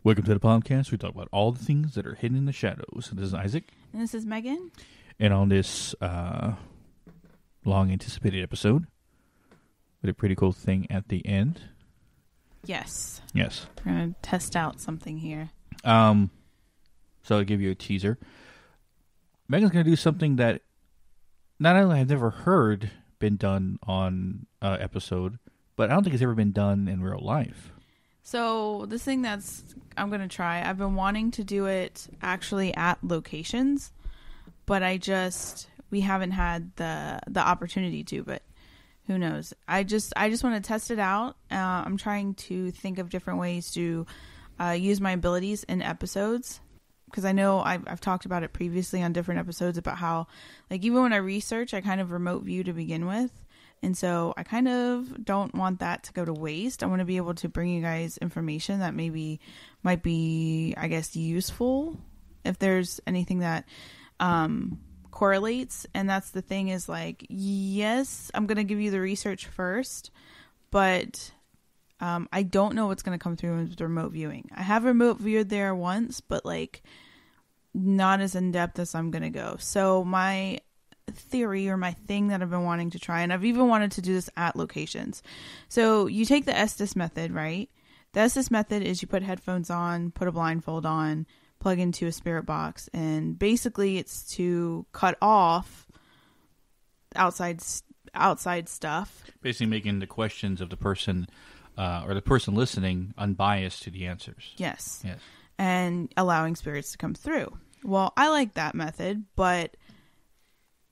Welcome to the podcast. We talk about all the things that are hidden in the shadows. This is Isaac. And this is Megan. And on this long-anticipated episode, with a pretty cool thing at the end. Yes. Yes. We're going to test out something here. So I'll give you a teaser. Megan's going to do something that not only I've never heard been done on an episode, but I don't think it's ever been done in real life. So this thing I'm going to try, I've been wanting to do it actually at locations, but we haven't had the opportunity to, but who knows? I just want to test it out. I'm trying to think of different ways to use my abilities in episodes, because I know I've talked about it previously on different episodes about how, like, even when I research, I kind of remote view to begin with. And so I kind of don't want that to go to waste. I want to be able to bring you guys information that maybe might be, I guess, useful if there's anything that correlates. And that's the thing is, like, yes, I'm going to give you the research first, but I don't know what's going to come through with remote viewing. I have remote viewed there once, but, like, not as in depth as I'm going to go. So my theory or my thing that I've been wanting to try, and I've even wanted to do this at locations. So you take the Estes Method, right? The Estes Method is you put headphones on, put a blindfold on, plug into a spirit box, and basically it's to cut off outside stuff. Basically making the questions of the person or the person listening unbiased to the answers. Yes. Yes. And allowing spirits to come through. Well, I like that method, but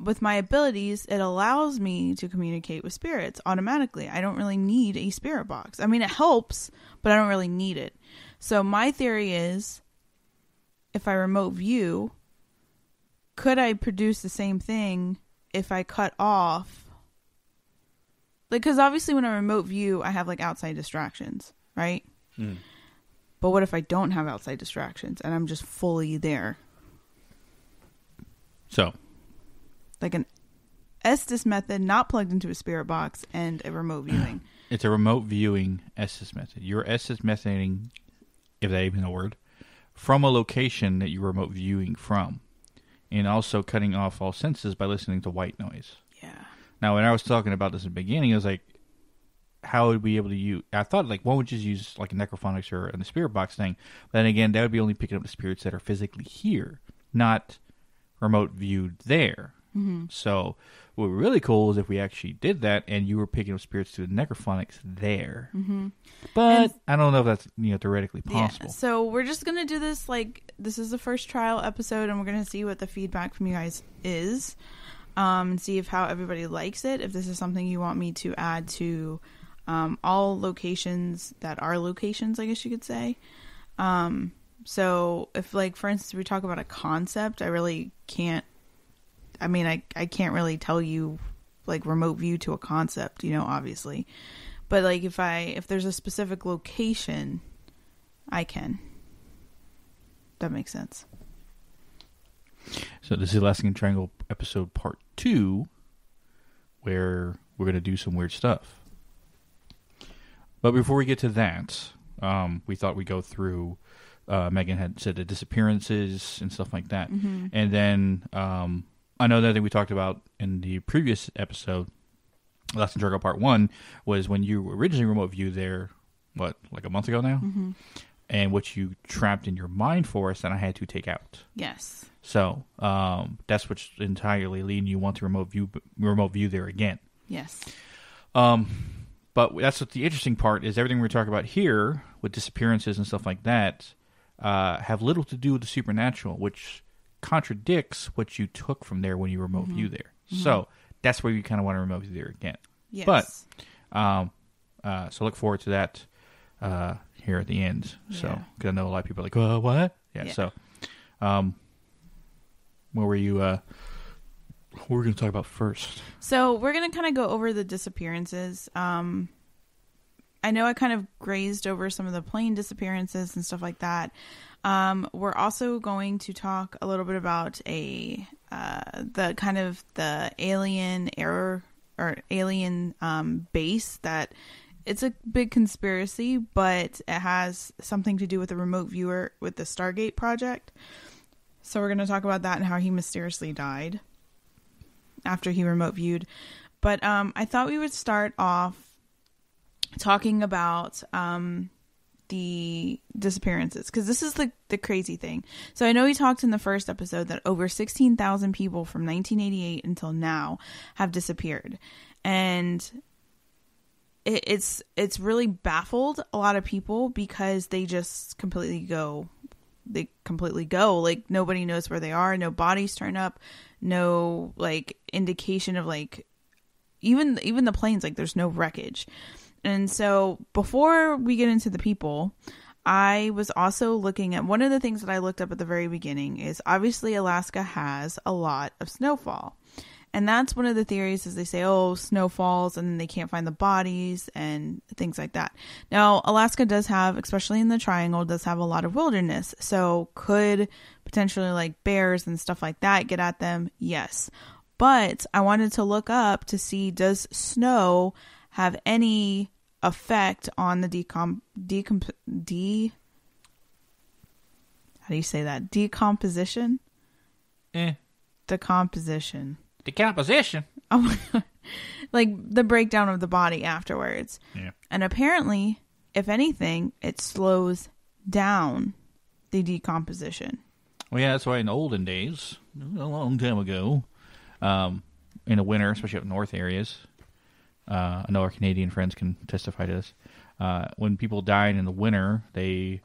with my abilities, it allows me to communicate with spirits automatically. I don't really need a spirit box. I mean, it helps, but I don't really need it. So my theory is, if I remote view, could I produce the same thing if I cut off? Like, because obviously when I remote view, I have, like, outside distractions, right? Mm. But what if I don't have outside distractions and I'm just fully there? So, like an Estes Method, not plugged into a spirit box, and a remote viewing. It's a remote viewing Estes Method. You're Estes Methoding, if that even a word, from a location that you're remote viewing from. And also cutting off all senses by listening to white noise. Yeah. Now, when I was talking about this in the beginning, I was like, how would we be able to use... I thought, like, one would just use, like, a necrophonics or a spirit box thing. But then again, that would be only picking up the spirits that are physically here, not remote viewed there. Mm-hmm. So what would be really cool is if we actually did that and you were picking up spirits through the necrophonics there. Mm-hmm. But I don't know if that's theoretically possible. Yeah, so we're just going to do this, like, this is the first trial episode, and we're going to see what the feedback from you guys is, and see if how everybody likes it, if this is something you want me to add to all locations that are locations, I guess you could say. So if, like, for instance, we talk about a concept, I really can't, I mean, I can't really tell you, like, remote view to a concept, obviously. But, like, if there's a specific location, I can. That makes sense. So this is Alaskan Triangle episode part 2, where we're going to do some weird stuff. But before we get to that, we thought we'd go through, Megan had said the disappearances and stuff like that. Mm-hmm. And then... I know that thing we talked about in the previous episode, Alaskan Triangle Part 1, was when you originally remote viewed there, like a month ago now? Mm-hmm. And what you trapped in your mind forest that I had to take out. Yes. So, that's what's entirely leading you want to remote view there again. Yes. But that's what the interesting part is. Everything we're talking about here, with disappearances and stuff like that, have little to do with the supernatural, which contradicts what you took from there when you remote view there. Mm-hmm. So that's where you kind of want to remote view there again. Yes. But so look forward to that here at the end. Yeah. So because I know a lot of people are like, what? Yeah. So what were you? What we're going to talk about first? So we're going to kind of go over the disappearances. I know I kind of grazed over some of the plane disappearances and stuff like that. We're also going to talk a little bit about the alien error or alien base that it's a big conspiracy, but it has something to do with the remote viewer with the Stargate project. So we're going to talk about that and how he mysteriously died after he remote viewed. But I thought we would start off talking about the disappearances, because this is the crazy thing. So I know we talked in the first episode that over 16,000 people from 1988 until now have disappeared. And it's really baffled a lot of people because they just completely go. Like, nobody knows where they are. No bodies turn up. No, like, indication of, like, even the planes, like, there's no wreckage. And so before we get into the people, I was also looking at, one of the things that I looked up at the very beginning is obviously Alaska has a lot of snowfall. And that's one of the theories, is they say, oh, snow falls and they can't find the bodies and things like that. Now, Alaska does have, especially in the Triangle, does have a lot of wilderness. So could potentially, like, bears and stuff like that get at them? Yes. But I wanted to look up to see, does snow have any effect on the how do you say that? Decomposition? Decomposition. Decomposition? Oh my God. Like, the breakdown of the body afterwards. Yeah. And apparently, if anything, it slows down the decomposition. Well, yeah, that's why in the olden days, a long time ago, in the winter, especially up north areas, I know our Canadian friends can testify to this. When people died in the winter, they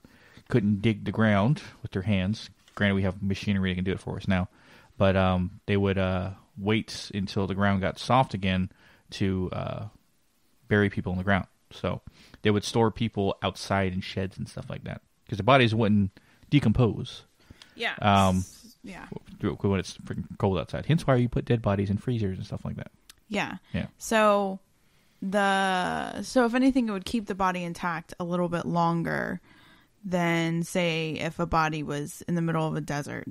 couldn't dig the ground with their hands. Granted, we have machinery that can do it for us now. But they would wait until the ground got soft again to bury people in the ground. So they would store people outside in sheds and stuff like that, because the bodies wouldn't decompose. Yeah. Yeah. When it's freaking cold outside. Hence why you put dead bodies in freezers and stuff like that. Yeah. Yeah. So if anything, it would keep the body intact a little bit longer than, say, if a body was in the middle of a desert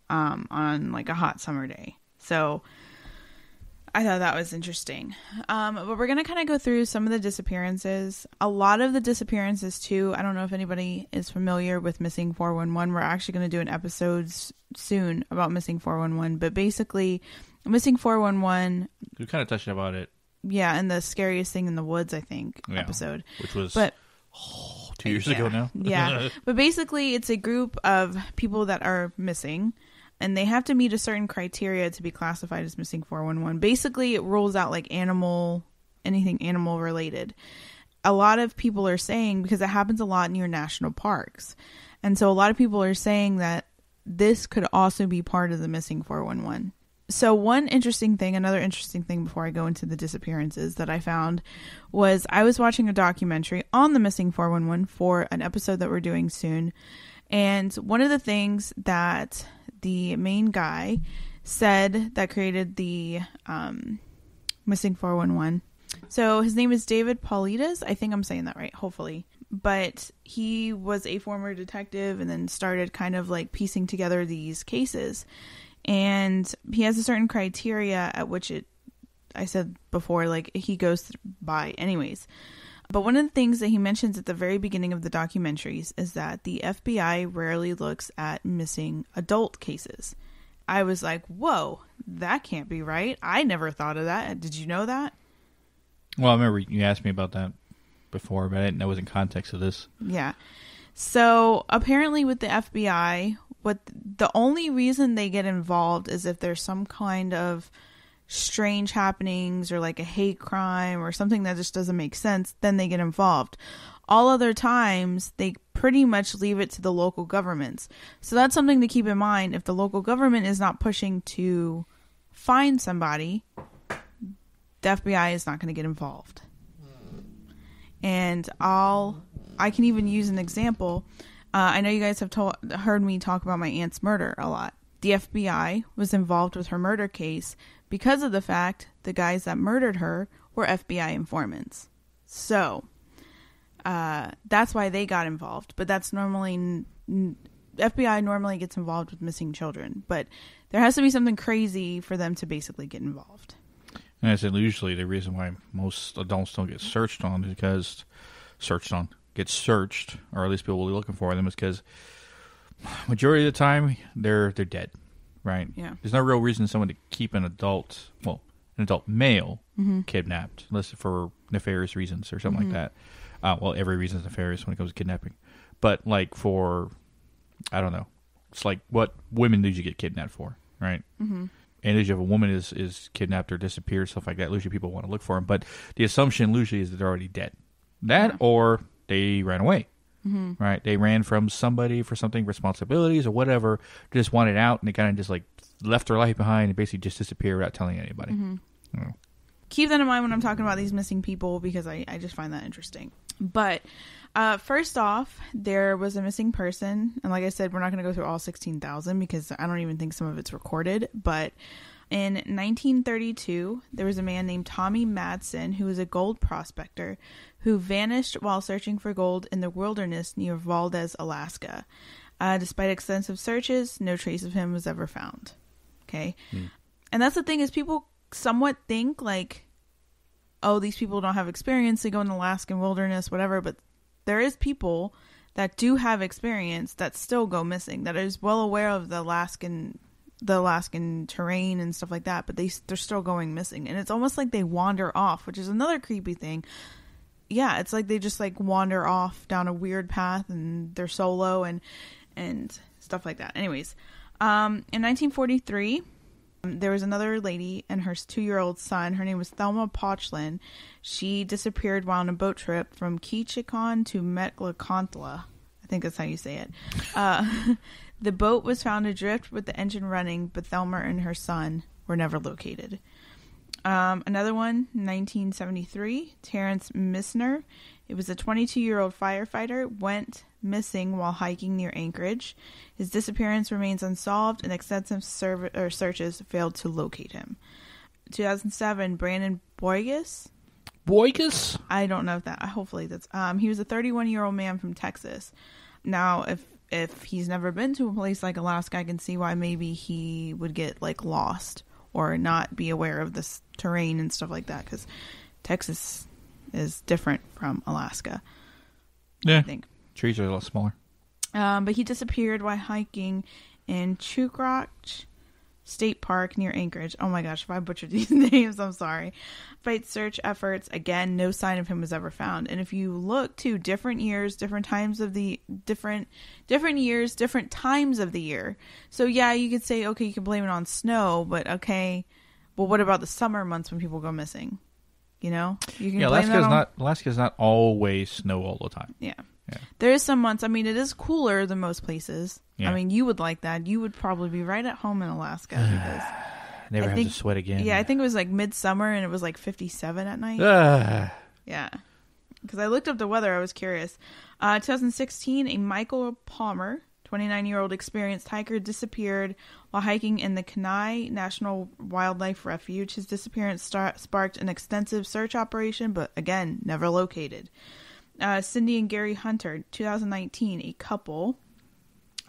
on, like, a hot summer day. So I thought that was interesting. But we're going to kind of go through some of the disappearances. A lot of the disappearances, too. I don't know if anybody is familiar with Missing 411. We're actually going to do an episode soon about Missing 411. But basically, Missing 411... We kind of touched about it. Yeah, and the Scariest Thing in the Woods, I think, episode. Which was 2 years ago now. Yeah. But basically, it's a group of people that are missing, and they have to meet a certain criteria to be classified as Missing 411. Basically, it rules out, like, anything animal related. A lot of people are saying, because it happens a lot near national parks, and so a lot of people are saying that this could also be part of the Missing 411. So another interesting thing before I go into the disappearances that I found was, I was watching a documentary on the Missing 411 for an episode that we're doing soon. And one of the things that the main guy said that created the Missing 411, so his name is David Paulides. I think I'm saying that right, hopefully. But he was a former detective and then started kind of like piecing together these cases. And he has a certain criteria at which I said before, like, he goes by anyways. But one of the things that he mentions at the very beginning of the documentaries is that the FBI rarely looks at missing adult cases. I was like, whoa, that can't be right. I never thought of that. Did you know that? Well, I remember you asked me about that before, but I didn't know it was in context of this. Yeah. So apparently with the FBI, the only reason they get involved is if there's some kind of strange happenings or like a hate crime or something that just doesn't make sense, then they get involved. All other times, they pretty much leave it to the local governments. So that's something to keep in mind. If the local government is not pushing to find somebody, the FBI is not going to get involved. And I can even use an example. I know you guys have heard me talk about my aunt's murder a lot. The FBI was involved with her murder case because of the fact the guys that murdered her were FBI informants. So that's why they got involved. But that's normally... FBI normally gets involved with missing children. But there has to be something crazy for them to basically get involved. And I said usually the reason why most adults don't get searched on is because get searched, or at least people will be looking for them, is because majority of the time they're dead, right? Yeah. There's no real reason someone to keep an adult male kidnapped, unless for nefarious reasons or something like that. Every reason is nefarious when it comes to kidnapping, but like for, I don't know, it's like what women do you get kidnapped for, right? Mm-hmm. And if a woman is kidnapped or disappeared, stuff like that, usually people want to look for them. But the assumption usually is that they're already dead. Or they ran away, right? They ran from somebody for something, responsibilities or whatever, just wanted out, and they kind of just like left their life behind and basically just disappeared without telling anybody. Keep that in mind when I'm talking about these missing people, because I just find that interesting. But first off, there was a missing person. And like I said, we're not going to go through all 16,000 because I don't even think some of it's recorded. But in 1932, there was a man named Tommy Madsen, who was a gold prospector, who vanished while searching for gold in the wilderness near Valdez, Alaska. Despite extensive searches, no trace of him was ever found. Okay? And that's the thing, is people somewhat think like, oh, these people don't have experience, they go in the Alaskan wilderness, whatever, but there is people that do have experience that still go missing, that is well aware of the Alaskan terrain and stuff like that, but they're still going missing. And it's almost like they wander off, which is another creepy thing. Yeah, it's like they just like wander off down a weird path and they're solo and stuff like that. Anyways, in 1943, there was another lady and her 2-year-old son. Her name was Thelma Pochlin. She disappeared while on a boat trip from Ketchikan to Metlakantla. I think that's how you say it. The boat was found adrift with the engine running, but Thelma and her son were never located. Another one, 1973, Terrence Missner. It was a 22-year-old firefighter, went missing while hiking near Anchorage. His disappearance remains unsolved, and extensive searches failed to locate him. 2007, Brandon Boygas. Boygas? I don't know if that. Hopefully that's. He was a 31-year-old man from Texas. Now, if he's never been to a place like Alaska, I can see why maybe he would get like lost or not be aware of this terrain and stuff like that, because Texas is different from Alaska. Yeah, I think trees are a lot smaller. But he disappeared while hiking in Chukroch State Park near Anchorage. Oh my gosh, if I butchered these names, I'm sorry. Despite search efforts, again, no sign of him was ever found. And if you look to different years, different times of the different years, different times of the year. So yeah, you could say, okay, you can blame it on snow, but okay, well, what about the summer months when people go missing? You know, you can blame Alaska's not always snow all the time. Yeah. There is some months. I mean, it is cooler than most places. Yeah. I mean, you would like that. You would probably be right at home in Alaska because never have to sweat again. Yeah, I think it was like midsummer and it was like 57 at night. Yeah, because I looked up the weather. I was curious. 2016, a Michael Palmer, 29-year-old experienced hiker, disappeared while hiking in the Kenai National Wildlife Refuge. His disappearance sparked an extensive search operation, but again, never located. Cindy and Gary Hunter, 2019, a couple,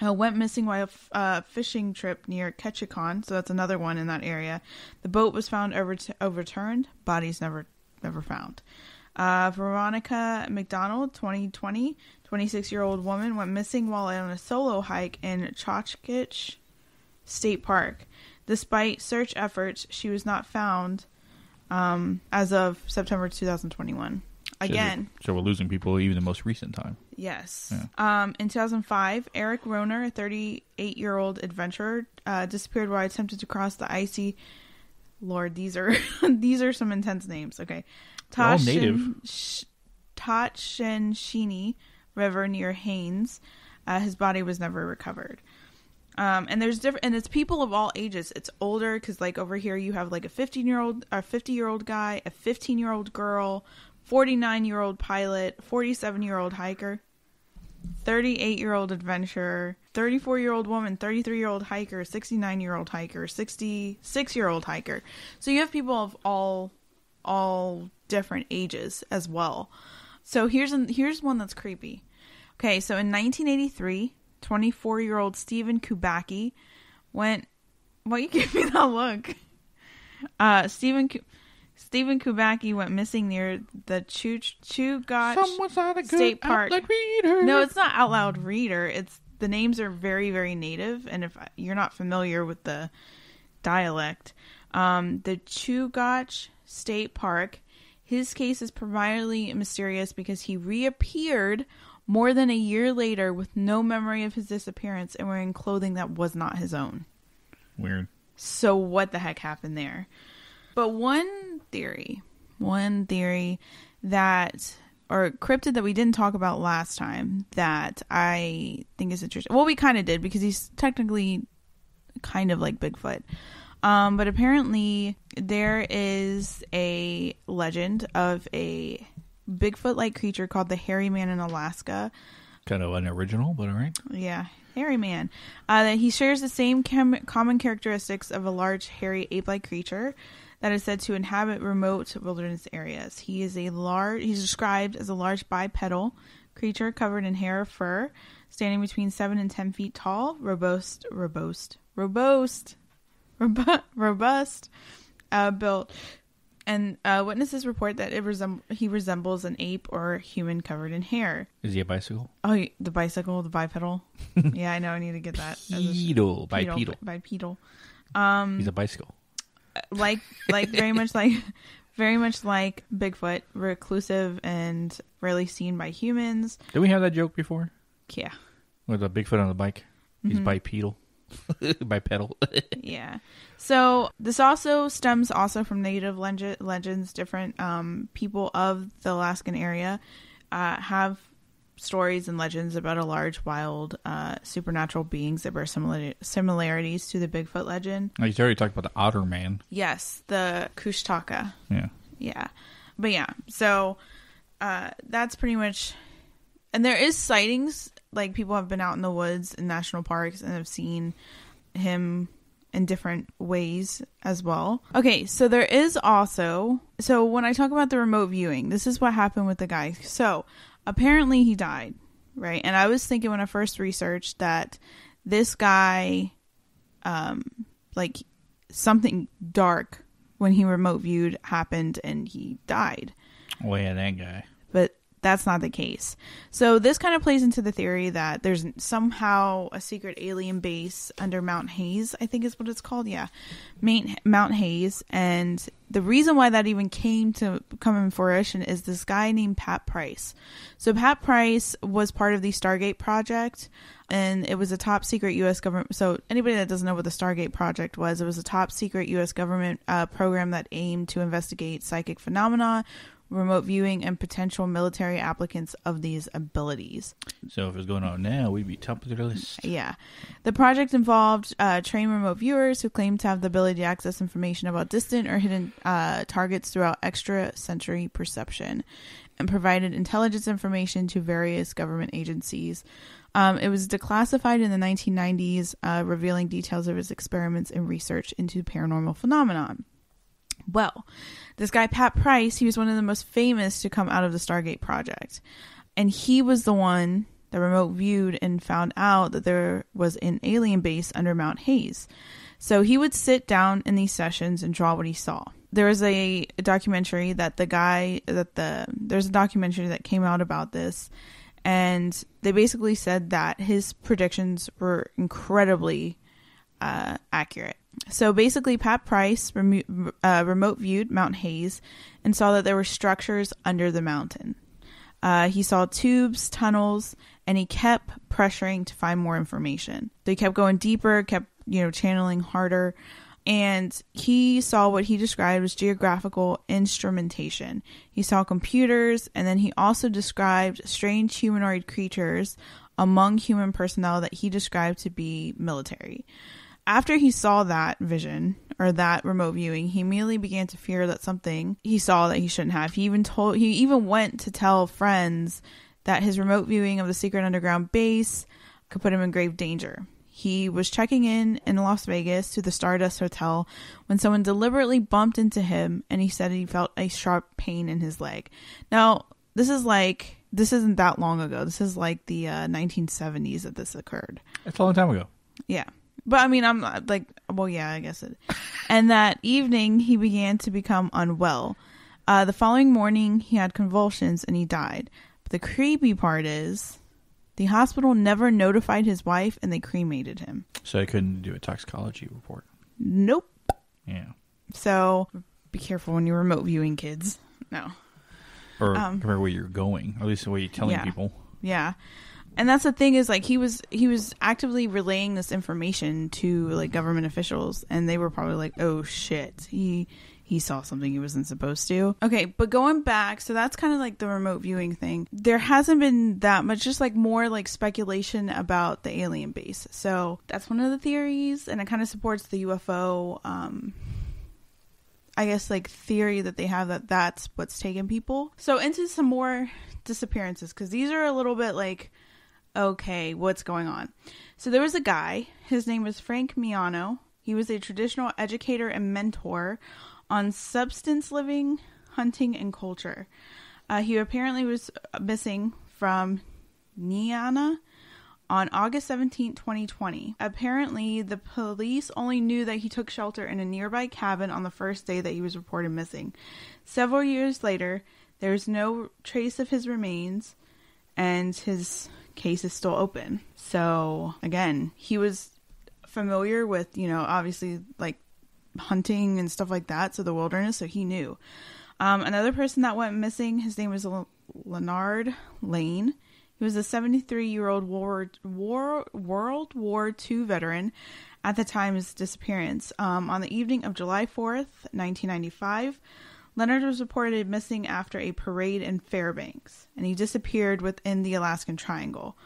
went missing while a fishing trip near Ketchikan, so that's another one in that area. The boat was found overturned, bodies never found. Veronica McDonald, 2020, 26-year-old woman, went missing while on a solo hike in Chokich State Park. Despite search efforts, she was not found as of September 2021. Again. So we're losing people even the most recent time. Yes. Yeah. In 2005, Eric Roner, a 38-year-old adventurer, disappeared while attempted to cross the icy... Lord, these are some intense names. Okay. All native. Tatshenshini River near Haines. His body was never recovered. And there's different, and it's people of all ages. It's older because, like, over here you have like a 50-year-old guy, a 15-year-old girl, 49-year-old pilot, 47-year-old hiker, 38-year-old adventurer, 34-year-old woman, 33-year-old hiker, 69-year-old hiker, 66-year-old hiker. So you have people of all different ages as well. So here's one that's creepy. Okay, so in 1983, 24-year-old Stephen Kubacki went... Why you give me that look? Stephen Kubacki went missing near the Chugach State Park. Reader. No, it's not Out Loud Reader. It's the names are very, very native, and if you're not familiar with the dialect, the Chugach State Park, his case is primarily mysterious because he reappeared more than a year later with no memory of his disappearance and wearing clothing that was not his own. Weird. So what the heck happened there? But one theory that, or cryptid that we didn't talk about last time that I think is interesting. Well, we kind of did because he's technically kind of like Bigfoot. But apparently there is a legend of a Bigfoot-like creature called the hairy man in Alaska. Kind of unoriginal, but all right. Yeah, hairy man. That he shares the same common characteristics of a large, hairy, ape-like creature that is said to inhabit remote wilderness areas. He's described as a large bipedal creature covered in hair or fur, standing between 7 and 10 feet tall, robust, built. And witnesses report that he resembles an ape or a human covered in hair. Is he a bicycle? Oh, the bicycle, the bipedal. Yeah, I know. I need to get that. Bipedal. Bipedal. He's a bicycle. Very much like Bigfoot, reclusive and rarely seen by humans. Did we have that joke before? Yeah. With a Bigfoot on the bike. He's bipedal. Bipedal. Yeah. So this also stems from native legends. Different people of the Alaskan area have stories and legends about a large, wild, supernatural beings that bear similarities to the Bigfoot legend. Oh, you already talked about the otter man. Yes, the Kushtaka. Yeah. Yeah. But yeah, so that's pretty much... And there is sightings, like people have been out in the woods in national parks and have seen him in different ways as well. Okay, so there is also... So when I talk about the remote viewing, this is what happened with the guy. So... Apparently he died, right? And I was thinking when I first researched that this guy, like something dark when he remote viewed happened and he died. Oh yeah, that guy. But that's not the case. So this kind of plays into the theory that there's somehow a secret alien base under Mount Hayes, I think is what it's called. Yeah. Mount Hayes. And the reason why that even come in fruition is this guy named Pat Price. So Pat Price was part of the Stargate project, and it was a top secret U.S. government. So anybody that doesn't know what the Stargate project was, it was a top secret U.S. government program that aimed to investigate psychic phenomena, remote viewing, and potential military applicants of these abilities. So if it was going on now, we'd be top of the list. Yeah. The project involved trained remote viewers who claimed to have the ability to access information about distant or hidden targets throughout extrasensory perception, and provided intelligence information to various government agencies. It was declassified in the 1990s, revealing details of his experiments and research into paranormal phenomenon. Well, this guy, Pat Price, he was one of the most famous to come out of the Stargate project. And he was the one that remote viewed and found out that there was an alien base under Mount Hayes. So he would sit down in these sessions and draw what he saw. There was a documentary that there's a documentary that came out about this. And they basically said that his predictions were incredibly accurate. So basically, Pat Price remote viewed Mount Hayes and saw that there were structures under the mountain. He saw tubes, tunnels, and he kept pressuring to find more information. They kept going deeper, kept channeling harder, and he saw what he described as geographical instrumentation. He saw computers, and then he also described strange humanoid creatures among human personnel that he described to be military. After he saw that vision, or that remote viewing, he immediately began to fear that something he saw that he shouldn't have. He even went to tell friends that his remote viewing of the secret underground base could put him in grave danger. He was checking in Las Vegas to the Stardust Hotel when someone deliberately bumped into him, and he said he felt a sharp pain in his leg. Now, this isn't that long ago. This is like the 1970s that this occurred. That's a long time ago. Yeah. But I mean, I'm not, like, well, yeah, I guess it. And that evening, he began to become unwell. The following morning, he had convulsions and he died. But the creepy part is the hospital never notified his wife and they cremated him. So they couldn't do a toxicology report. Nope. Yeah. So be careful when you're remote viewing, kids. No. Or remember where you're going, or at least the way you're telling people. Yeah. And that's the thing is, like, he was actively relaying this information to, like, government officials, and they were probably like, oh shit, he saw something he wasn't supposed to. Okay, but going back, so that's kind of like the remote viewing thing. There hasn't been that much, just like more like speculation about the alien base. So that's one of the theories, and it kind of supports the UFO, I guess, like, theory that they have that that's what's taken people. So into some more disappearances, because these are a little bit like, okay, what's going on? So there was a guy, his name was Frank Miano. He was a traditional educator and mentor on substance living, hunting, and culture. He apparently was missing from Niana on August 17, 2020. Apparently, the police only knew that he took shelter in a nearby cabin on the first day that he was reported missing. Several years later, there is no trace of his remains, and his case is still open. So, again, he was familiar with, you know, obviously, like, hunting and stuff like that, so the wilderness, so he knew. Another person that went missing, his name was Leonard Lane. He was a 73-year-old World War II veteran at the time of his disappearance. On the evening of July 4th, 1995, Leonard was reported missing after a parade in Fairbanks, and he disappeared within the Alaskan Triangle.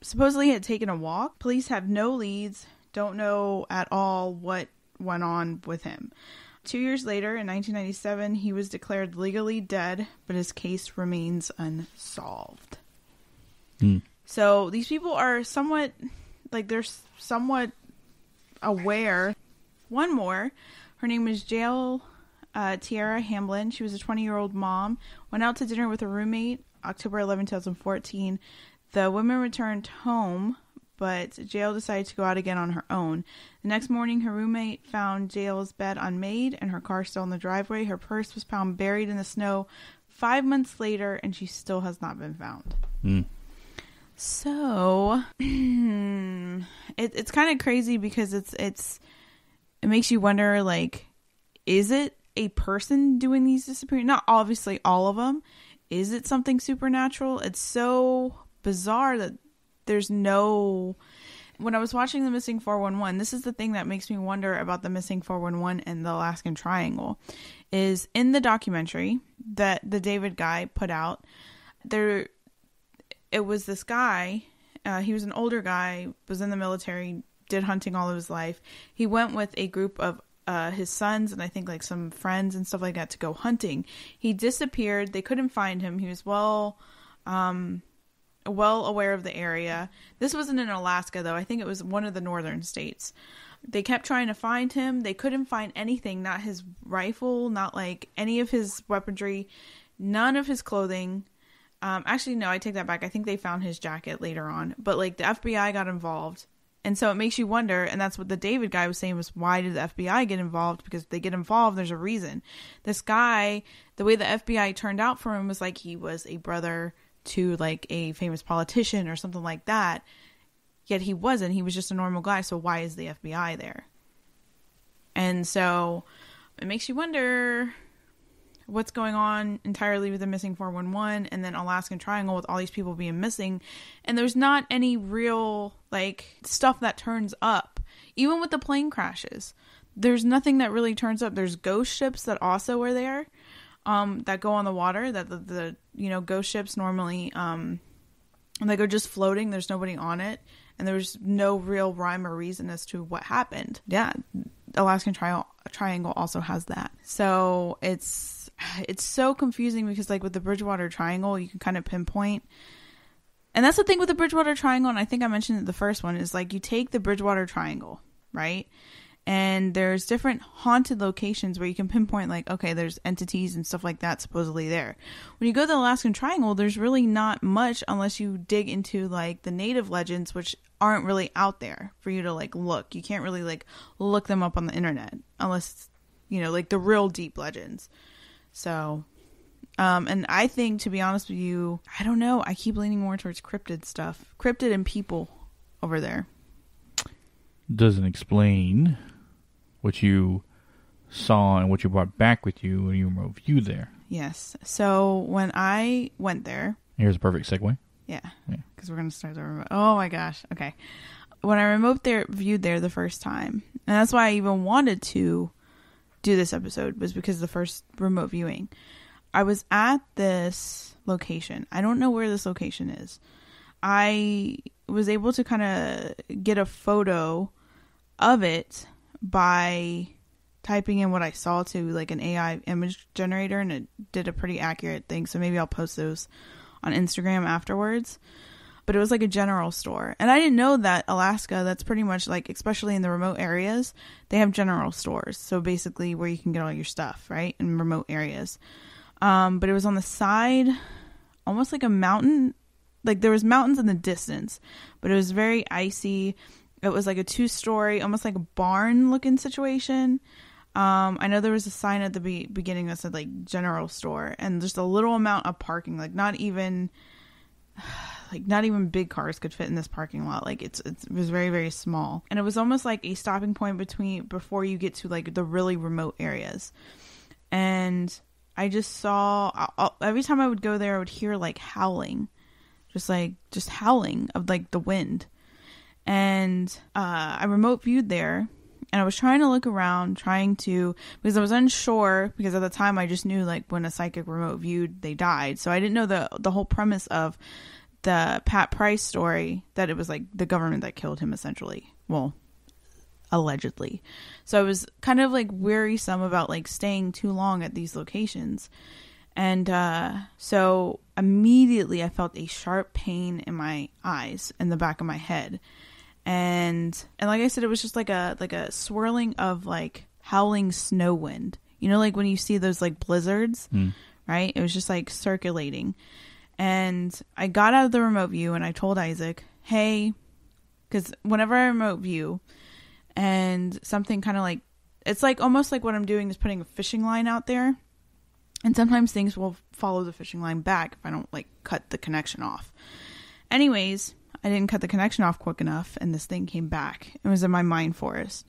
Supposedly he had taken a walk. Police have no leads, don't know at all what went on with him. 2 years later, in 1997, he was declared legally dead, but his case remains unsolved. So these people are somewhat, like, they're somewhat aware. One more, her name is Jael Tiara Hamlin. She was a 20-year-old mom, went out to dinner with a roommate October 11, 2014. The women returned home, but Jael decided to go out again on her own. The next morning, her roommate found Jael's bed unmade and her car still in the driveway. Her purse was found buried in the snow 5 months later, and she still has not been found. So, it's kind of crazy because it makes you wonder, like, is it a person doing these disappearing? Not obviously all of them. Is it something supernatural? It's so bizarre that there's no... When I was watching the Missing 411, this is the thing that makes me wonder about the Missing 411 and the Alaskan Triangle, is in the documentary that the David guy put out, it was this guy, he was an older guy, was in the military, did hunting all of his life. He went with a group of his sons and I think like some friends and stuff like that to go hunting. He disappeared. They couldn't find him. He was well aware of the area. This wasn't in Alaska though. I think it was one of the northern states. They kept trying to find him. They couldn't find anything, not his rifle, not like any of his weaponry, none of his clothing. Actually, no, I take that back. I think they found his jacket later on. But, like, the FBI got involved. And so it makes you wonder, and that's what the David guy was saying, was why did the FBI get involved? Because if they get involved, there's a reason. This guy, the way the FBI turned out for him was like he was a brother to, like, a famous politician or something like that. Yet he wasn't. He was just a normal guy. So why is the FBI there? And so it makes you wonder... what's going on entirely with the Missing 411 and then Alaskan Triangle with all these people being missing. And there's not any real, like, stuff that turns up. Even with the plane crashes, there's nothing that really turns up. There's ghost ships that also are there, that go on the water, that the ghost ships normally, they go just floating. There's nobody on it. And there's no real rhyme or reason as to what happened. Yeah. Alaskan Triangle also has that. So it's so confusing because, like, with the Bridgewater Triangle, you can kind of pinpoint. And that's the thing with the Bridgewater Triangle, and I think I mentioned it the first one, is, like, you take the Bridgewater Triangle, right? And there's different haunted locations where you can pinpoint, like, okay, there's entities and stuff like that supposedly there. When you go to the Alaskan Triangle, there's really not much unless you dig into, like, the native legends, which aren't really out there for you to, like, look. You can't really, like, look them up on the internet unless, you know, like, the real deep legends. So, and I think, to be honest with you, I don't know. I keep leaning more towards cryptid stuff. Cryptid and people over there. Doesn't explain what you saw and what you brought back with you when you remote viewed there. Yes. So when I went there... Here's a perfect segue. Yeah. Because we're going to start the remote... Oh my gosh. Okay. When I viewed there the first time, and that's why I even wanted to do this episode, was because the first remote viewing. I was at this location. I don't know where this location is. I was able to kind of get a photo of it by typing in what I saw to, like, an AI image generator, and it did a pretty accurate thing. So maybe I'll post those on Instagram afterwards. But it was like a general store. And I didn't know that Alaska, that's pretty much like, especially in the remote areas, they have general stores. So basically where you can get all your stuff, right? In remote areas. But it was on the side, almost like a mountain. Like, there was mountains in the distance, but it was very icy. It was like a 2-story, almost like a barn looking situation. I know there was a sign at the beginning that said, like, general store, and just a little amount of parking, like not even big cars could fit in this parking lot. Like, it was very, very small. And it was almost like a stopping point before you get to, like, the really remote areas. And I just saw, every time I would go there, I would hear, like, howling. Just howling of, like, the wind. And I remote viewed there, and I was trying to look around, because I was unsure, because at the time I just knew, like, when a psychic remote viewed, they died. So I didn't know the whole premise of the Pat Price story, that it was, like, the government that killed him, essentially. Well, allegedly. So I was kind of, like, wearisome about, like, staying too long at these locations. And so immediately I felt a sharp pain in my eyes, in the back of my head. And like I said, it was just like a swirling of, like, howling snow wind. You know, like when you see those, like, blizzards, right? It was just, like, circulating. And I got out of the remote view and I told Isaac, hey, because whenever I remote view and something kind of, like, it's like almost like what I'm doing is putting a fishing line out there. And sometimes things will follow the fishing line back if I don't, like, cut the connection off. Anyways, I didn't cut the connection off quick enough, and this thing came back. It was in my mind forest.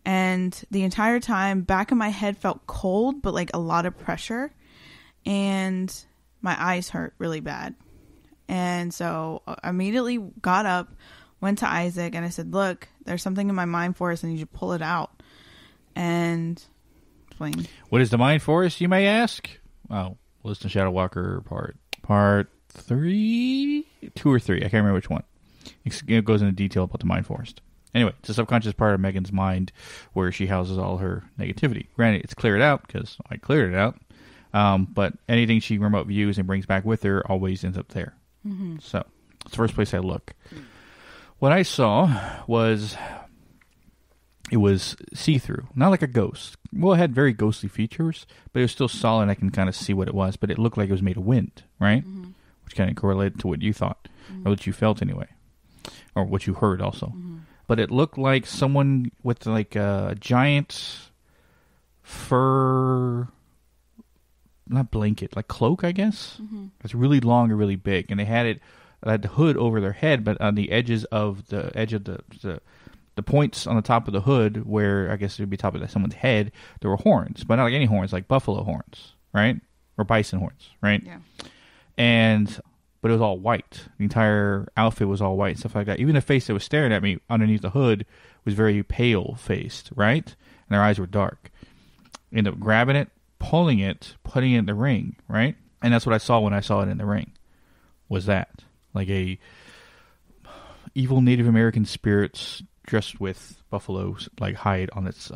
And the entire time, back of my head felt cold, but, like, a lot of pressure. And my eyes hurt really bad. And so I immediately got up, went to Isaac, and I said, look, there's something in my mind forest. I need you to pull it out. And... What is the mind forest, you may ask? Oh, listen to Shadow Walker part 3? 2 or 3. I can't remember which one. It goes into detail about the mind forest. Anyway, it's a subconscious part of Megan's mind where she houses all her negativity. Granted, it's cleared out because I cleared it out. But anything she remote views and brings back with her always ends up there. Mm-hmm. So, it's the first place I look. What I saw was... It was see-through, not like a ghost. Well, it had very ghostly features, but it was still solid. I can kind of see what it was, but it looked like it was made of wind, right? Mm-hmm. Which kind of correlated to what you thought, or what you felt anyway, or what you heard also. Mm-hmm. But it looked like someone with, like, a giant fur, not blanket, like cloak, I guess. Mm-hmm. It's really long and really big, and they had the hood over their head, but on the edges of the points on the top of the hood, where I guess it would be top of someone's head, there were horns, but not like any horns, like buffalo horns, right? Or bison horns, right? Yeah. But it was all white. The entire outfit was all white and stuff like that. Even the face that was staring at me underneath the hood was very pale-faced, right? And their eyes were dark. Ended up grabbing it, pulling it, putting it in the ring, right? And that's what I saw when I saw it in the ring, was that. Like a evil Native American spirits dressed with buffalo's, like, hide on its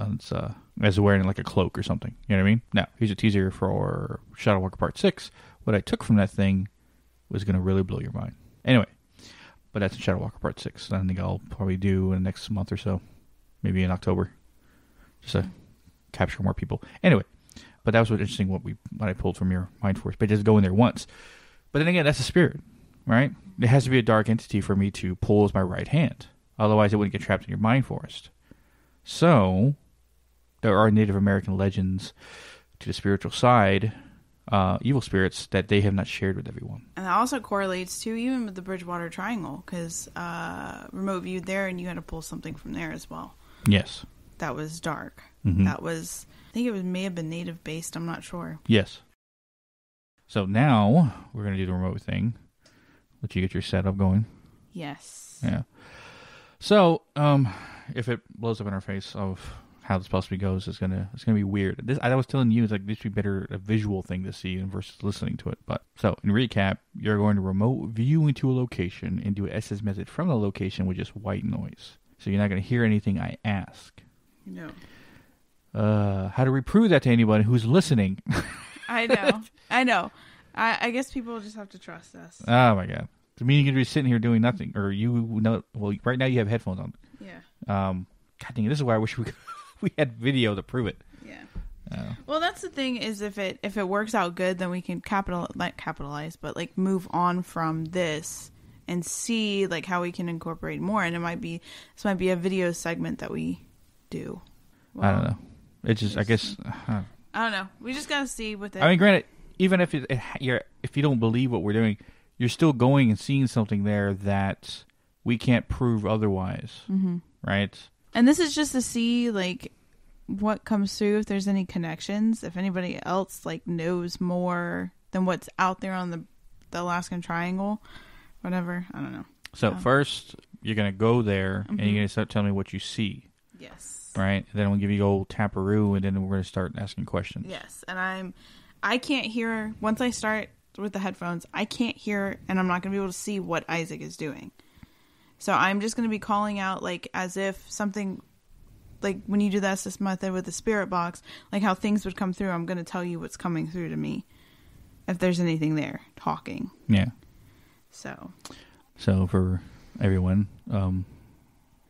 as wearing like a cloak or something. You know what I mean? Now, here's a teaser for Shadow Walker Part 6. What I took from that thing was going to really blow your mind. Anyway, but that's Shadow Walker Part 6. I think I'll probably do in the next month or so. Maybe in October. just to capture more people. Anyway, but that was what's interesting. What I pulled from your Mind Force, but just go in there once. But then again, that's a spirit, right? It has to be a dark entity for me to pull as my right hand. Otherwise, it wouldn't get trapped in your Mind Forest. So, there are Native American legends to the spiritual side, evil spirits that they have not shared with everyone. And that also correlates to even with the Bridgewater Triangle, because remote viewed there, and you had to pull something from there as well. Yes. That was dark. Mm-hmm. That was, I think it may have been native based. I'm not sure. Yes. So now we're going to do the remote thing. Let you get your setup going. Yes. Yeah. So, if it blows up in our face of how this possibly goes, it's gonna be weird. This, I was telling you, it's like this would be better a visual thing to see versus listening to it. But so in recap, you're going to remote view into a location and do an Estes Method from the location with just white noise. So you're not going to hear anything I ask. No. How do we prove that to anybody who's listening? I know. I guess people just have to trust us. Oh my god! I mean, you could be sitting here doing nothing, or well, right now you have headphones on. Yeah. God dang it! This is why I wish we had video to prove it. Yeah. Well, that's the thing is if it works out good, then we can capitalize, but like move on from this and see like how we can incorporate more. And this might be a video segment that we do. Well, I don't know. It's just I guess I don't know. We just gotta see with it. I mean, granted, even if if you don't believe what we're doing, you're still going and seeing something there that we can't prove otherwise, right? And this is just to see like what comes through, if there's any connections, if anybody else like knows more than what's out there on the Alaskan Triangle, whatever. I don't know. So first, you're gonna go there and you're gonna start telling me what you see. Yes. Right, and then we'll give you old taparoo, and then we're gonna start asking questions. Yes, and I can't hear once I start with the headphones. I can't hear, and I'm not gonna be able to see what Isaac is doing. So I'm just gonna be calling out like as if something, like when you do the Estes Method with the spirit box, like how things would come through. I'm gonna tell you what's coming through to me, if there's anything there talking. Yeah. So for everyone.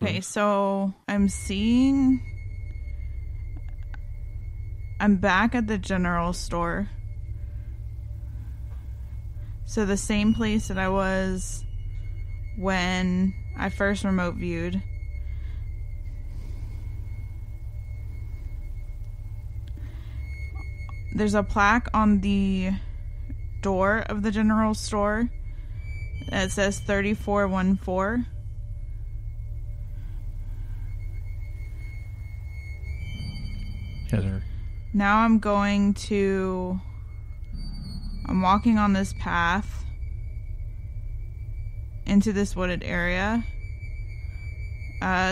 Okay, so I'm back at the general store. So the same place that I was when I first remote viewed. There's a plaque on the door of the general store that says 3414. Now I'm walking on this path into this wooded area.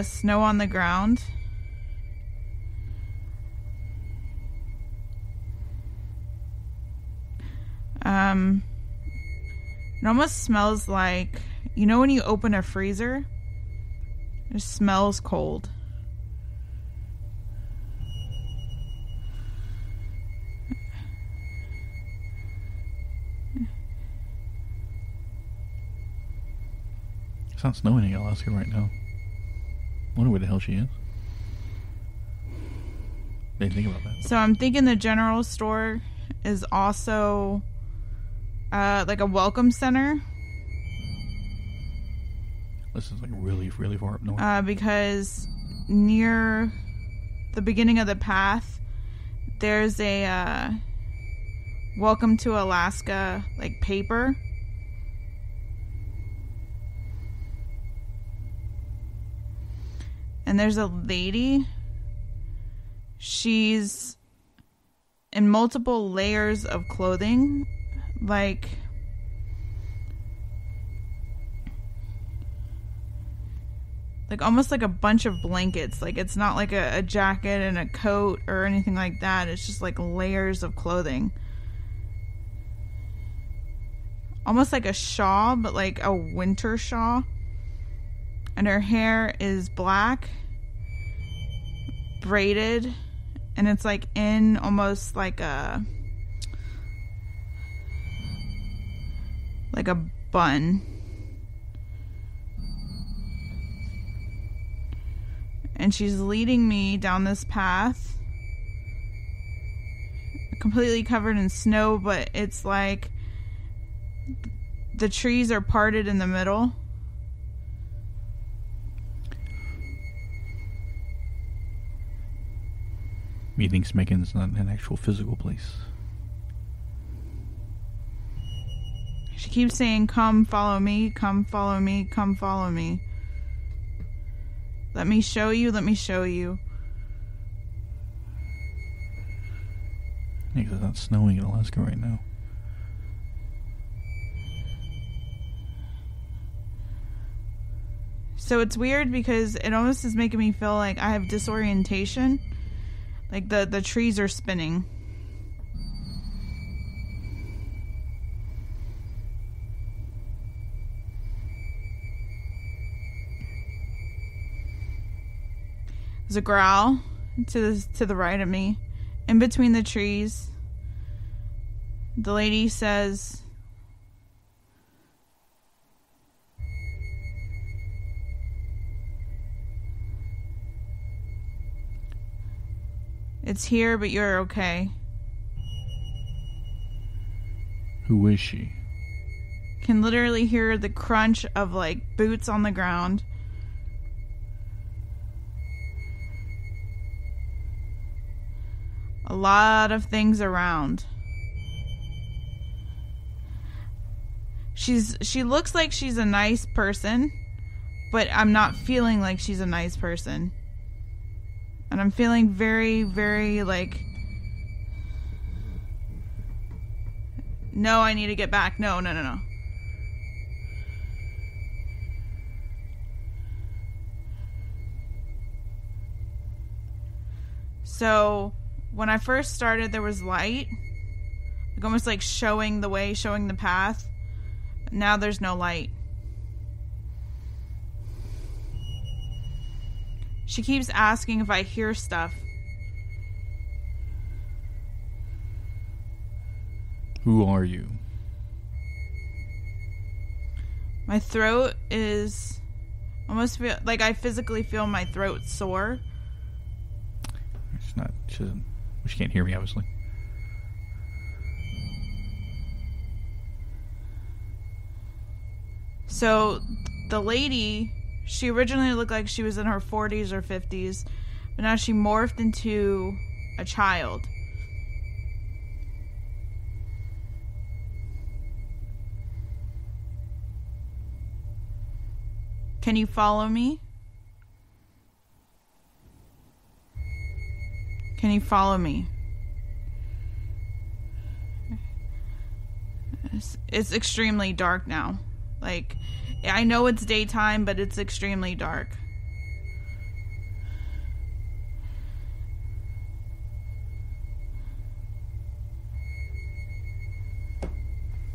Snow on the ground. It almost smells like, you know when you open a freezer? It smells cold. It's not snowing in Alaska right now. I wonder where the hell she is. Didn't think about that. So I'm thinking the general store is also like a welcome center. This is like really, really far up north. Because near the beginning of the path, there's a welcome to Alaska like paper. And there's a lady. She's in multiple layers of clothing. Like almost like a bunch of blankets. Like it's not like a jacket and a coat or anything like that. It's just like layers of clothing. Almost like a shawl, but like a winter shawl. And her hair is black, braided, and it's like in almost like a bun. And she's leading me down this path. Completely covered in snow, but it's like the trees are parted in the middle. Methinks Megan's not an actual physical place. She keeps saying, come follow me, come follow me, come follow me. Let me show you, let me show you. Yeah, 'cause it's not snowing in Alaska right now. So it's weird because it almost is making me feel like I have disorientation. Like the trees are spinning. There's a growl to the right of me. In between the trees, the lady says, "It's here, but you're okay." Who is she? Can literally hear the crunch of like boots on the ground. A lot of things around. She looks like she's a nice person, but I'm not feeling like she's a nice person. And I'm feeling very, very like, no, I need to get back. No. So when I first started, there was light, like almost like showing the way, showing the path. Now there's no light. She keeps asking if I hear stuff. Who are you? My throat is almost feel like I physically feel my throat sore. It's not. She doesn't. She can't hear me, obviously. So the lady, she originally looked like she was in her 40s or 50s, but now she morphed into a child. Can you follow me? Can you follow me? It's extremely dark now. Like, I know it's daytime, but it's extremely dark.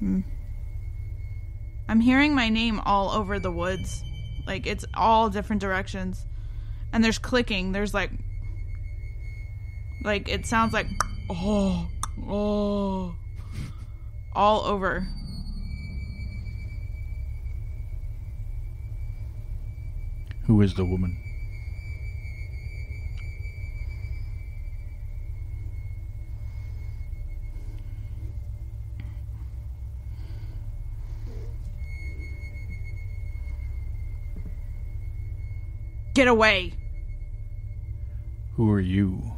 I'm hearing my name all over the woods. Like, it's all different directions. And there's clicking. There's like it sounds like oh all over. Who is the woman? Get away. Who are you?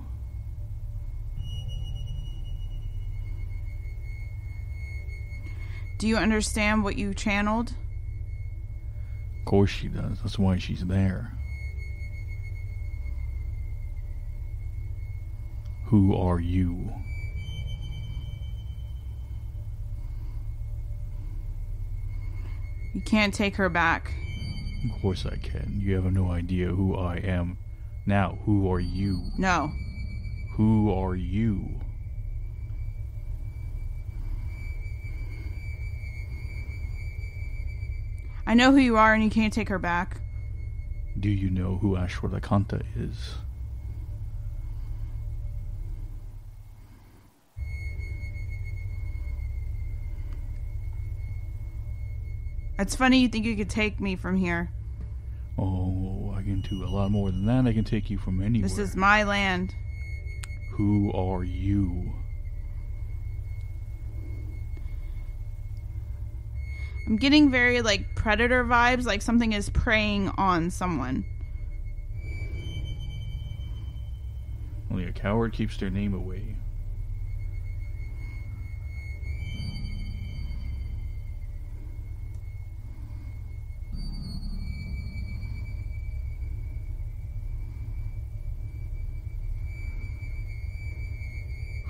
Do you understand what you channeled? Of course she does. That's why she's there. Who are you? You can't take her back. Of course I can. You have no idea who I am. Now, who are you? No. Who are you? I know who you are and you can't take her back. Do you know who Ashwardakanta is? It's funny you think you could take me from here. Oh, into a lot more than that. I can take you from anywhere. This is my land. Who are you? I'm getting very, like, predator vibes, like something is preying on someone. Only a coward keeps their name away.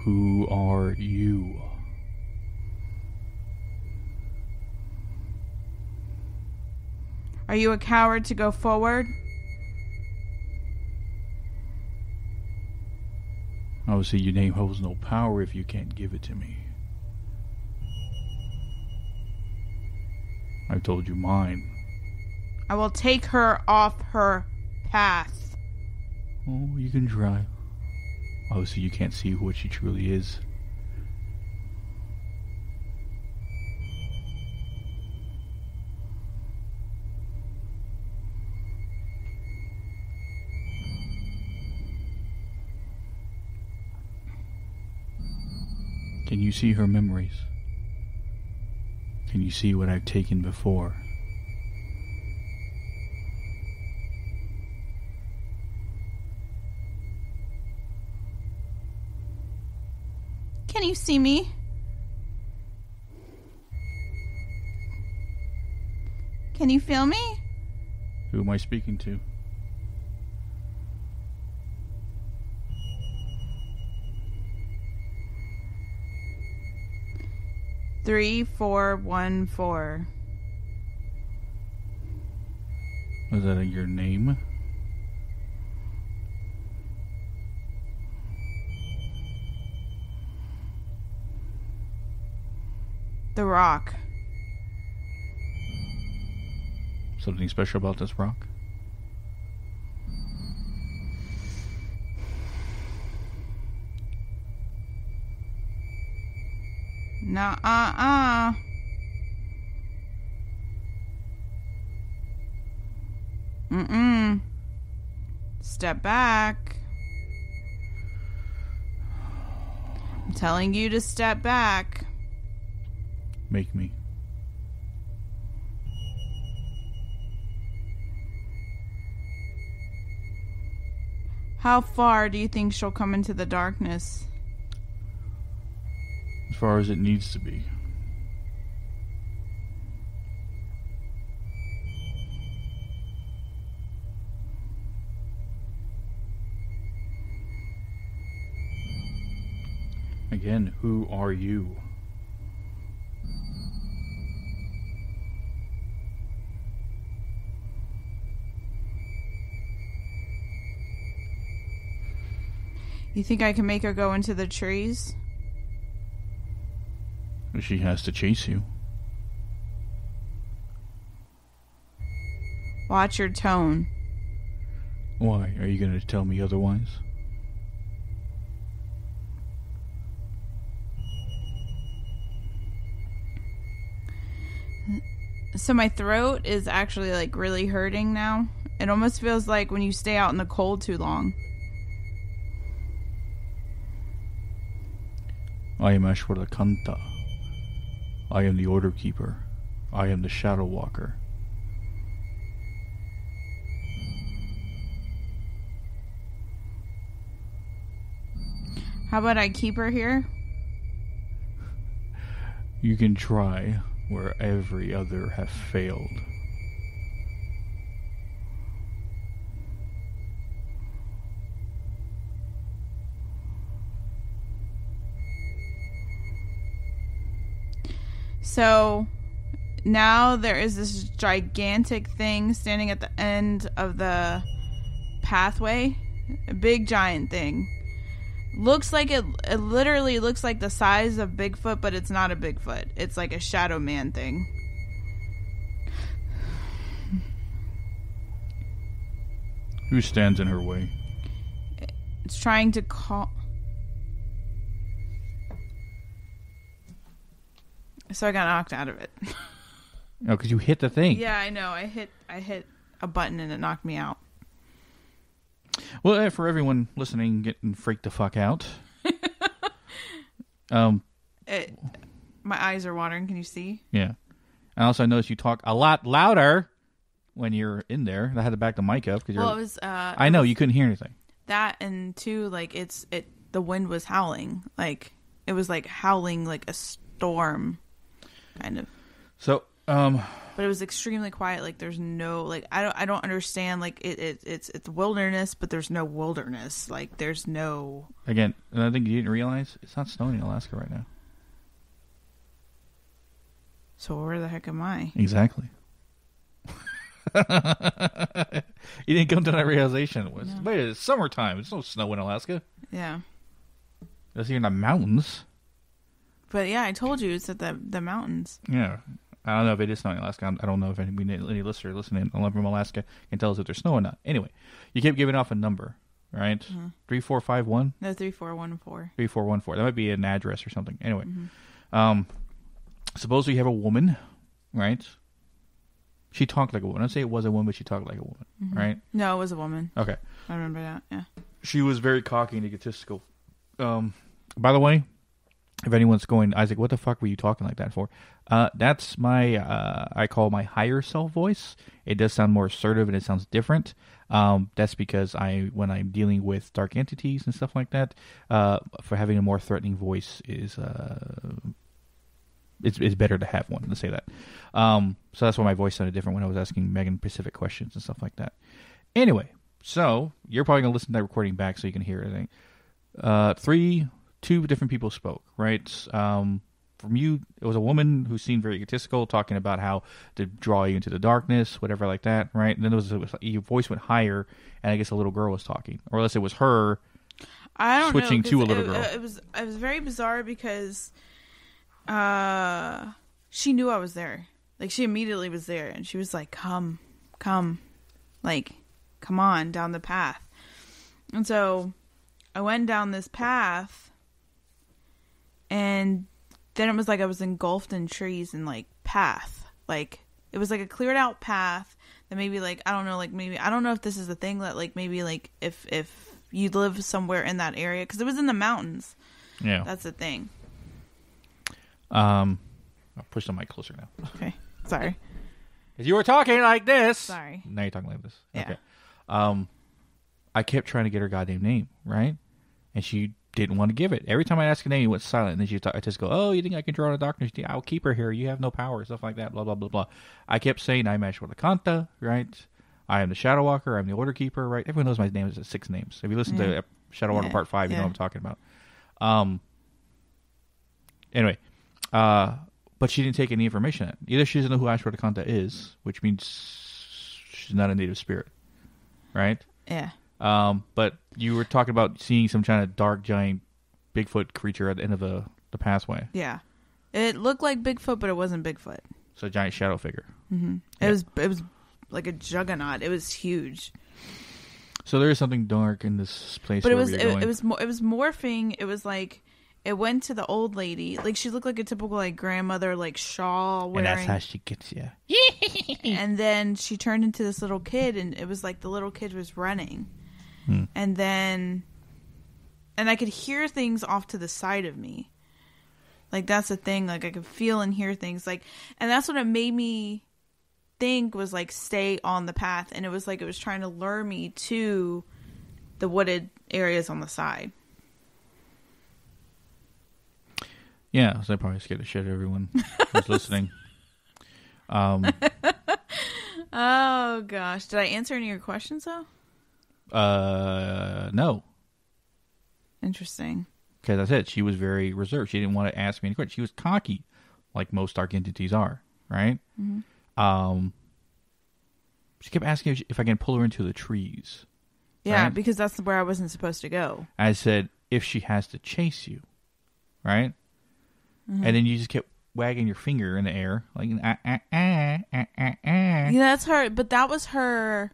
Who are you? Are you a coward to go forward? Obviously, your name holds no power if you can't give it to me. I've told you mine. I will take her off her path. Oh, you can try. Obviously, you can't see what she truly is. Can you see her memories? Can you see what I've taken before? Can you see me? Can you feel me? Who am I speaking to? Three, 4, 1, 4. Is that your name? The rock. Something special about this rock? Nuh-uh-uh. Mm-mm. Step back. I'm telling you to step back. Make me. How far do you think she'll come into the darkness? As far as it needs to be. Again, who are you? You think I can make her go into the trees? She has to chase you. Watch your tone. Why? Are you going to tell me otherwise? So my throat is actually like really hurting now. It almost feels like when you stay out in the cold too long. I am Ashwarakanta. I am the Order Keeper. I am the Shadow Walker. How about I keep her here? You can try where every other have failed. So now there is this gigantic thing standing at the end of the pathway. A big giant thing. Looks like it literally looks like the size of Bigfoot, but it's not a Bigfoot. It's like a Shadow Man thing. Who stands in her way? It's trying to call. So I got knocked out of it. Oh, because you hit the thing. Yeah, I know. I hit a button and it knocked me out. Well, for everyone listening, getting freaked the fuck out. My eyes are watering. Can you see? Yeah. And also, I noticed you talk a lot louder when you're in there. I had to back the mic up because it was. I know you couldn't hear anything. That and two, like the wind was howling, like it was like howling like a storm, kind of. So, but it was extremely quiet. Like there's no like I don't understand. Like it's wilderness, but there's no wilderness. Like there's no. Again, and I think you didn't realize it's not snowing in Alaska right now. So where the heck am I? Exactly. You didn't come to that realization. Wait, it's summertime. There's no snow in Alaska. Yeah. It's here in the mountains. But yeah, I told you it's at the mountains. Yeah. I don't know if it is snowing in Alaska. I don't know if any listener listening from Alaska can tell us if there's snow or not. Anyway, you kept giving off a number, right? 3451? No, 3414. 3414. That might be an address or something. Anyway. Suppose we have a woman, right? She talked like a woman. I'd say it was a woman, but she talked like a woman, right? No, it was a woman. Okay. I remember that, yeah. She was very cocky and egotistical. By the way, if anyone's going, Isaac, what the fuck were you talking like that for? That's my, I call my higher self voice. It does sound more assertive and it sounds different. That's because when I'm dealing with dark entities and stuff like that, for having a more threatening voice is, it's better to have one. Let's say that. So that's why my voice sounded different when I was asking Megan specific questions and stuff like that. Anyway, so you're probably going to listen to that recording back so you can hear everything. Two different people spoke, right? From you, it was a woman who seemed very egotistical, talking about how to draw you into the darkness, whatever like that, right? And then your voice went higher, and I guess a little girl was talking. Or unless it was her switching to a little girl. It was very bizarre because she knew I was there. Like, she immediately was there, and she was like, come, like, come on, down the path. And so I went down this path, and then it was like I was engulfed in trees and, like, path. Like, it was like a cleared out path that maybe, like, I don't know, like, maybe, I don't know if this is a thing that, like, maybe, like, if you live somewhere in that area, because it was in the mountains. Yeah. That's the thing. I'll push the mic closer now. Okay. Sorry. If you were talking like this. Sorry. Now you're talking like this. Yeah. Okay. I kept trying to get her goddamn name, right? And she didn't want to give it. Every time I asked her name, it went silent. And then I just go, oh, you think I can draw the darkness? I'll keep her here. You have no power. Stuff like that. Blah, blah, blah, blah. I kept saying, I'm Ashwadakanta, right? I am the Shadow Walker. I'm the Order Keeper, right? Everyone knows my name is 6 names. If you listen to Shadow Walker Part 5, you know what I'm talking about. Anyway, but she didn't take any information. Either she doesn't know who Ashwadakanta is, which means she's not a native spirit, right? Yeah. But you were talking about seeing some kind of dark, giant Bigfoot creature at the end of the pathway. Yeah. It looked like Bigfoot, but it wasn't Bigfoot. So a giant shadow figure. Mm-hmm. Yeah. It was like a juggernaut. It was huge. So there is something dark in this place. But it was morphing. It was like it went to the old lady. Like, she looked like a typical, like, grandmother, like, shawl wearing. And that's how she gets you. And then she turned into this little kid, and it was like the little kid was running. And I could hear things off to the side of me. Like, that's the thing. Like, I could feel and hear things. Like, and that's what it made me think was, like, stay on the path. And it was like it was trying to lure me to the wooded areas on the side. Yeah, so I probably scared the shit out of everyone who's listening. Oh, gosh. Did I answer any of your questions, though? No. Interesting. Because I said she was very reserved. She didn't want to ask me any questions. She was cocky, like most dark entities are, right? Mm-hmm. She kept asking if I can pull her into the trees. Yeah, right? Because that's where I wasn't supposed to go. I said, if she has to chase you, right? Mm-hmm. And then you just kept wagging your finger in the air, like, Yeah, that's her, but that was her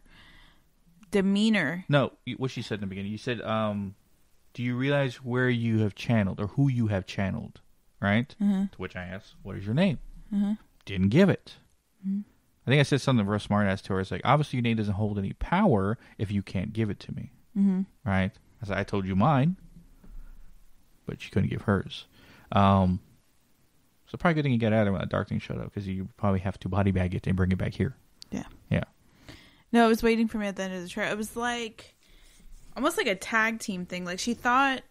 demeanor. No, what she said in the beginning. You said, do you realize where you have channeled or who you have channeled, right? Mm-hmm. To which I asked, what is your name? Mm-hmm. Didn't give it. Mm-hmm. I think I said something real smart ass to her. It's like, obviously your name doesn't hold any power if you can't give it to me, right? I told you mine, but she couldn't give hers. So probably good thing you get out of when that dark thing showed up, because you probably have to body bag it and bring it back here. Yeah. Yeah. No, it was waiting for me at the end of the trail. It was like almost like a tag team thing. Like she thought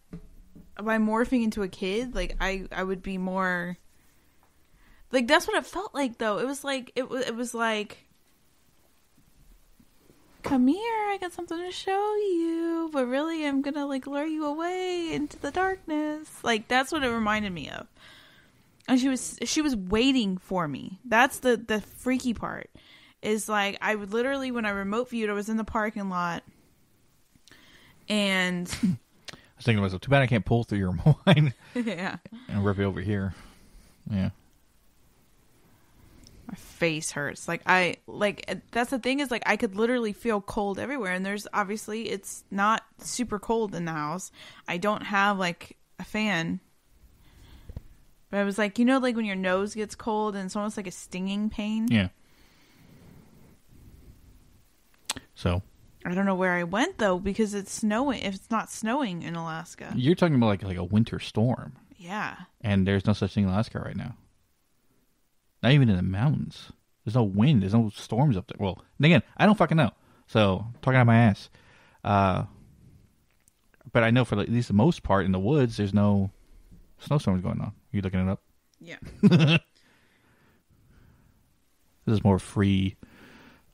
by morphing into a kid, like I would be more. Like that's what it felt like, though. It was like it was like, come here, I got something to show you, but really I'm gonna like lure you away into the darkness. Like that's what it reminded me of. And she was waiting for me. That's the freaky part. Is like I would literally, when I remote viewed, I was in the parking lot, and I was thinking to myself, too bad I can't pull through your mind. Yeah, and rip it over here. Yeah. My face hurts. That's the thing, is like I could literally feel cold everywhere, and there's obviously it's not super cold in the house. I don't have like a fan, but I was like, like when your nose gets cold and it's almost like a stinging pain. Yeah. So I don't know where I went though, because it's snowing. If it's not snowing in Alaska, you're talking about like a winter storm. Yeah. And there's no such thing in Alaska right now. Not even in the mountains. There's no wind. There's no storms up there. Well, and again, I don't fucking know. So, I'm talking out my ass. But I know for at least the most part in the woods, there's no snowstorms going on. Are you looking it up? Yeah. This is more free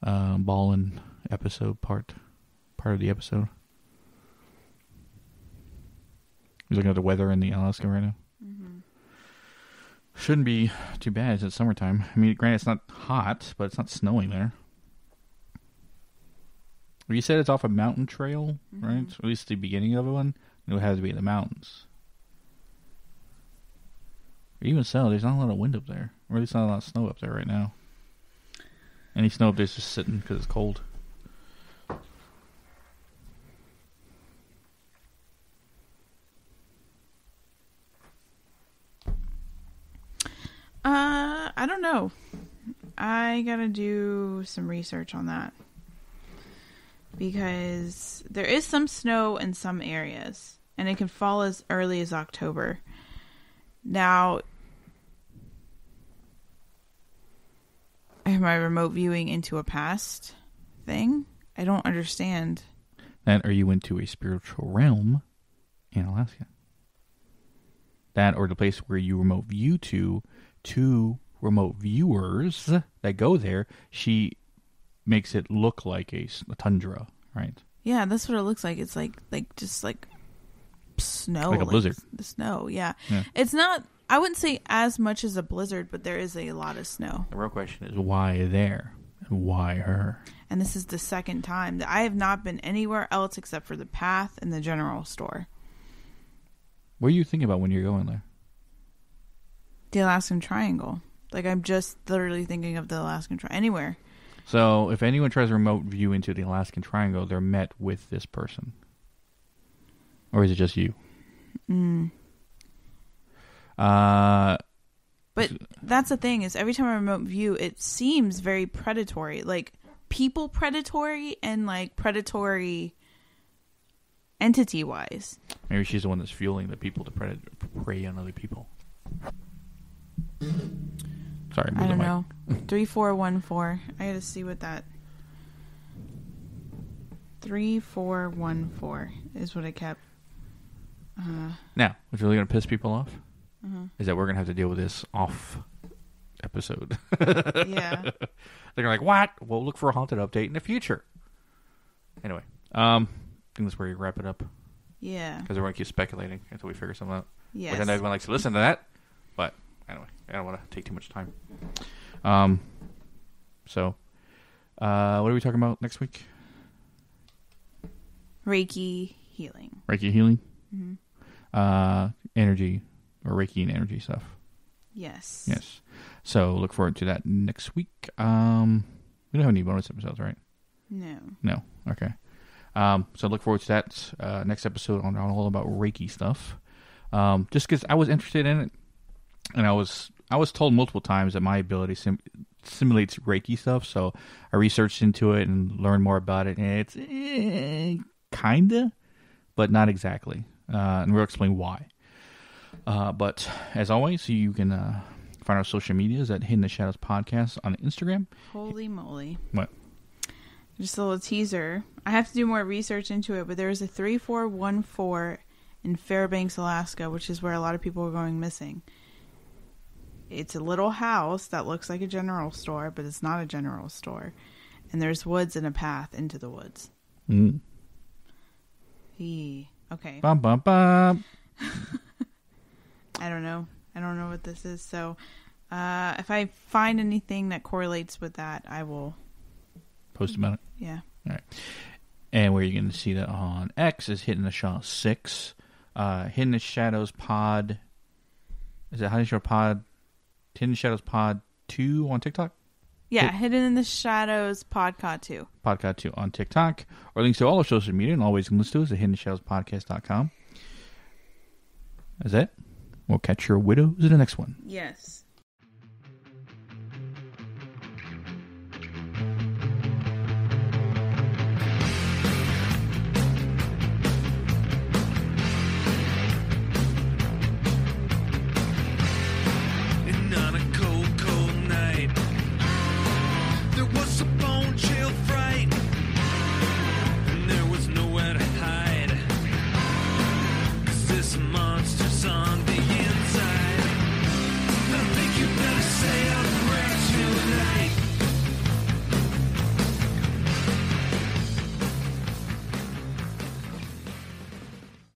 ballin' episode part of the episode. You're looking at the weather in the Alaska right now? Mm-hmm. Shouldn't be too bad. It's summertime. I mean, granted, it's not hot, but it's not snowing there. Well, you said it's off a mountain trail, right? At least the beginning of one. It would have to be in the mountains. Even so, there's not a lot of wind up there. Or at least not a lot of snow up there right now. Any snow up there's just sitting because it's cold. I don't know. I gotta do some research on that. Because there is some snow in some areas. And it can fall as early as October. Now, am I remote viewing into a past thing? I don't understand. Then are you into a spiritual realm in Alaska? That or the place where you remote view to remote viewers that go there, she makes it look like a tundra, right? Yeah, that's what it looks like. It's like just like snow. Like a blizzard. The snow, yeah. It's not, I wouldn't say as much as a blizzard, but there is a lot of snow. The real question is why there? And why her? And this is the second time that I have not been anywhere else except for the path and the general store. What are you thinking about when you're going there? The Alaskan Triangle. Like, I'm just literally thinking of the Alaskan Triangle. Anywhere. So, if anyone tries to remote view into the Alaskan Triangle, they're met with this person. Or is it just you? But that's the thing, is every time I remote view, it seems very predatory. Like, people predatory and, like, predatory entity-wise. Maybe she's the one that's fueling the people to prey on other people. Sorry, I don't know. 3414. I gotta see what that. 3414 is what I kept. Now, what's really gonna piss people off is that we're gonna have to deal with this off episode. Yeah. They're like, what? We'll look for a haunted update in the future. Anyway, I think that's where you wrap it up. Yeah. Because we're gonna keep speculating until we figure something out. Yes. Which I know everyone likes to listen to that, but anyway, I don't want to take too much time. So, what are we talking about next week? Reiki healing. Reiki healing? Energy, or Reiki and energy stuff. Yes. Yes. So, look forward to that next week. We don't have any bonus episodes, right? No. Okay. So, look forward to that next episode on all about Reiki stuff. Just because I was interested in it, and I was told multiple times that my ability simulates Reiki stuff, so I researched into it and learned more about it, and it's kinda, but not exactly. And we'll explain why. But as always, you can find our social medias at Hidden in the Shadows Podcast on Instagram. Holy moly. What? Just a little teaser. I have to do more research into it, but there is a 3414 in Fairbanks, Alaska, which is where a lot of people are going missing. It's a little house that looks like a general store, but it's not a general store. And there's woods and a path into the woods. Mm. Okay. Bum, bum, bum. I don't know. I don't know what this is. So if I find anything that correlates with that, I will Post about it. Yeah. All right. And where you're going to see that on X is Hidden in the Shadows 6. Hidden in the Shadows Pod. Is it Hidden in the Shadows Pod 2 on TikTok? Yeah, Hidden in the Shadows Podcast 2. Podcast 2 on TikTok. Or links to all our social media, and always you can listen to us at hiddenshadowspodcast.com. That's it. We'll catch your widows in the next one. Yes. This month